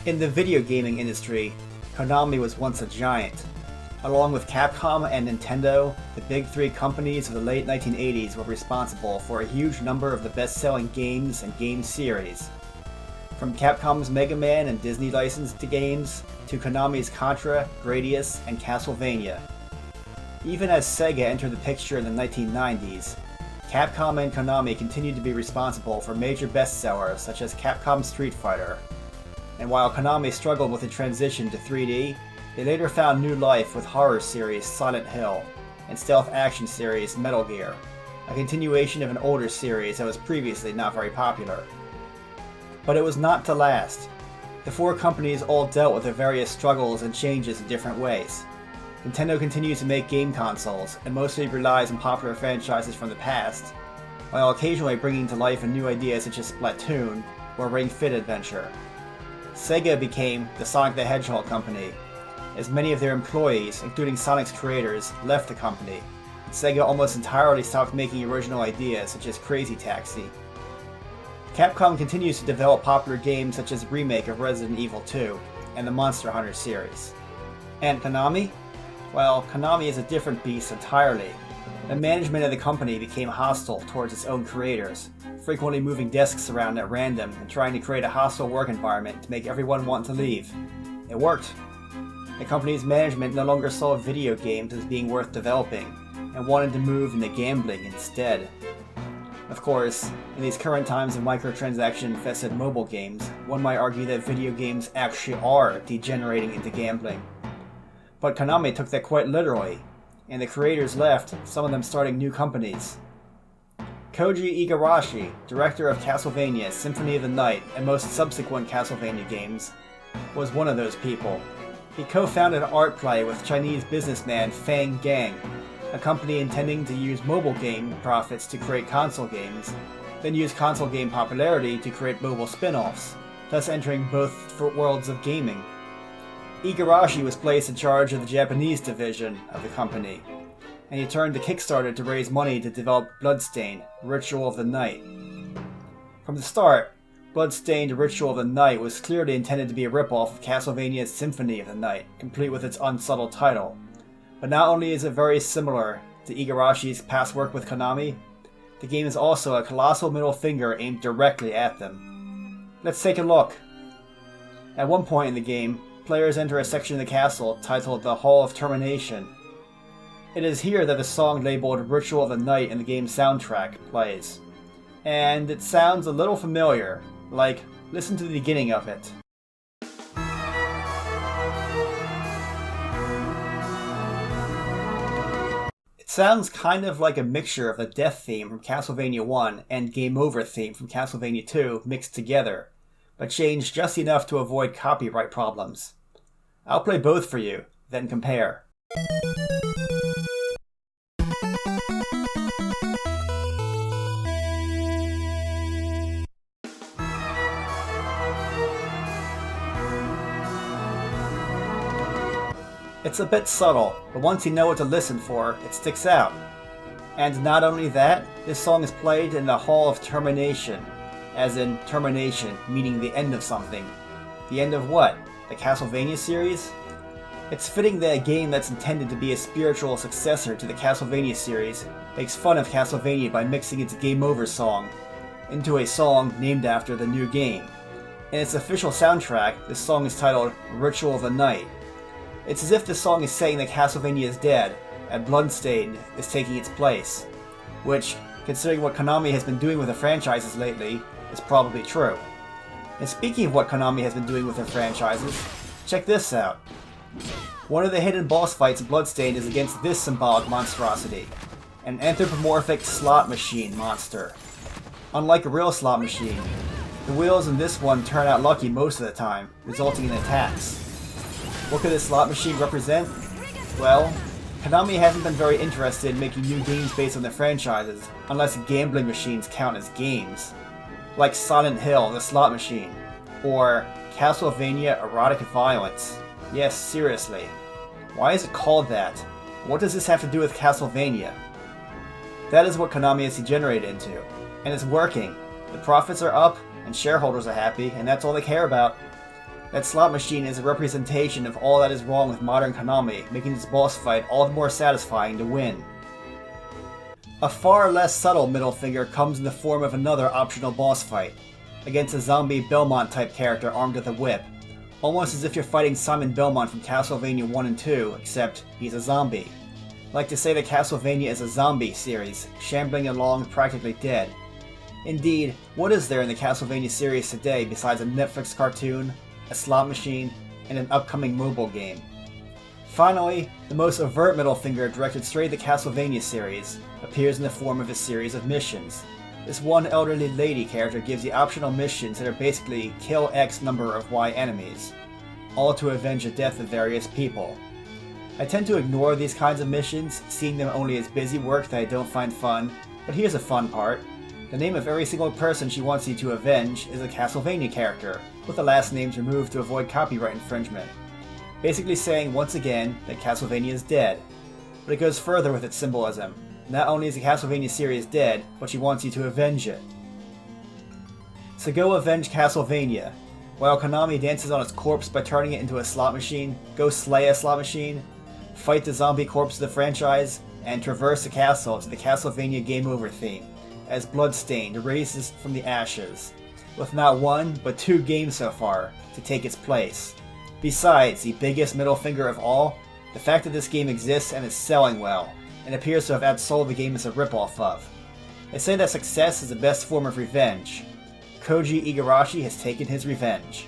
In the video gaming industry, Konami was once a giant. Along with Capcom and Nintendo, the big three companies of the late 1980s were responsible for a huge number of the best-selling games and game series. From Capcom's Mega Man and Disney licensed games, to Konami's Contra, Gradius, and Castlevania. Even as Sega entered the picture in the 1990s, Capcom and Konami continued to be responsible for major bestsellers such as Capcom Street Fighter. And while Konami struggled with the transition to 3D, they later found new life with horror series Silent Hill and stealth action series Metal Gear, a continuation of an older series that was previously not very popular. But it was not to last. The four companies all dealt with their various struggles and changes in different ways. Nintendo continues to make game consoles and mostly relies on popular franchises from the past, while occasionally bringing to life a new idea such as Splatoon or Ring Fit Adventure. Sega became the Sonic the Hedgehog company, as many of their employees, including Sonic's creators, left the company. Sega almost entirely stopped making original ideas such as Crazy Taxi. Capcom continues to develop popular games such as the remake of Resident Evil 2 and the Monster Hunter series. And Konami? Well, Konami is a different beast entirely. The management of the company became hostile towards its own creators, frequently moving desks around at random and trying to create a hostile work environment to make everyone want to leave. It worked. The company's management no longer saw video games as being worth developing, and wanted to move into gambling instead. Of course, in these current times of microtransaction-infested mobile games, one might argue that video games actually are degenerating into gambling. But Konami took that quite literally, and the creators left, some of them starting new companies. Koji Igarashi, director of Castlevania Symphony of the Night and most subsequent Castlevania games, was one of those people. He co-founded Artplay with Chinese businessman Fang Gang, a company intending to use mobile game profits to create console games, then use console game popularity to create mobile spin-offs, thus entering both worlds of gaming. Igarashi was placed in charge of the Japanese division of the company, and he turned to Kickstarter to raise money to develop Bloodstained, Ritual of the Night. From the start, Bloodstained Ritual of the Night was clearly intended to be a ripoff of Castlevania's Symphony of the Night, complete with its unsubtle title. But not only is it very similar to Igarashi's past work with Konami, the game is also a colossal middle finger aimed directly at them. Let's take a look. At one point in the game, players enter a section of the castle titled the Hall of Termination. It is here that the song labeled Ritual of the Night in the game's soundtrack plays. And it sounds a little familiar, like, listen to the beginning of it. It sounds kind of like a mixture of the death theme from Castlevania 1 and Game Over theme from Castlevania 2 mixed together, but changed just enough to avoid copyright problems. I'll play both for you, then compare. It's a bit subtle, but once you know what to listen for, it sticks out. And not only that, this song is played in the Hall of Termination, as in termination, meaning the end of something. The end of what? The Castlevania series? It's fitting that a game that's intended to be a spiritual successor to the Castlevania series makes fun of Castlevania by mixing its Game Over song into a song named after the new game. In its official soundtrack, this song is titled Ritual of the Night. It's as if the song is saying that Castlevania is dead, and Bloodstained is taking its place. Which, considering what Konami has been doing with the franchises lately, is probably true. And speaking of what Konami has been doing with their franchises, check this out. One of the hidden boss fights in Bloodstained is against this symbolic monstrosity, an anthropomorphic slot machine monster. Unlike a real slot machine, the wheels in this one turn out lucky most of the time, resulting in attacks. What could this slot machine represent? Well, Konami hasn't been very interested in making new games based on their franchises, unless gambling machines count as games. Like Silent Hill, the slot machine, or Castlevania Erotic Violence. Yes, seriously. Why is it called that? What does this have to do with Castlevania? That is what Konami has degenerated into, and it's working. The profits are up, and shareholders are happy, and that's all they care about. That slot machine is a representation of all that is wrong with modern Konami, making this boss fight all the more satisfying to win. A far less subtle middle finger comes in the form of another optional boss fight, against a zombie Belmont-type character armed with a whip, almost as if you're fighting Simon Belmont from Castlevania 1 and 2, except he's a zombie. I like to say that Castlevania is a zombie series, shambling along practically dead. Indeed, what is there in the Castlevania series today besides a Netflix cartoon, a slot machine, and an upcoming mobile game? Finally, the most overt middle finger directed straight at the Castlevania series appears in the form of a series of missions. This one elderly lady character gives you optional missions that are basically kill X number of Y enemies, all to avenge the death of various people. I tend to ignore these kinds of missions, seeing them only as busy work that I don't find fun, but here's a fun part. The name of every single person she wants you to avenge is a Castlevania character, with the last names removed to avoid copyright infringement. Basically saying, once again, that Castlevania is dead. But it goes further with its symbolism. Not only is the Castlevania series dead, but she wants you to avenge it. So go avenge Castlevania. While Konami dances on its corpse by turning it into a slot machine, go slay a slot machine, fight the zombie corpse of the franchise, and traverse the castle to the Castlevania Game Over theme, as Bloodstained rises from the ashes, with not one, but 2 games so far to take its place. Besides, the biggest middle finger of all, the fact that this game exists and is selling well, and appears to have outsold the game as a ripoff of. They say that success is the best form of revenge. Koji Igarashi has taken his revenge.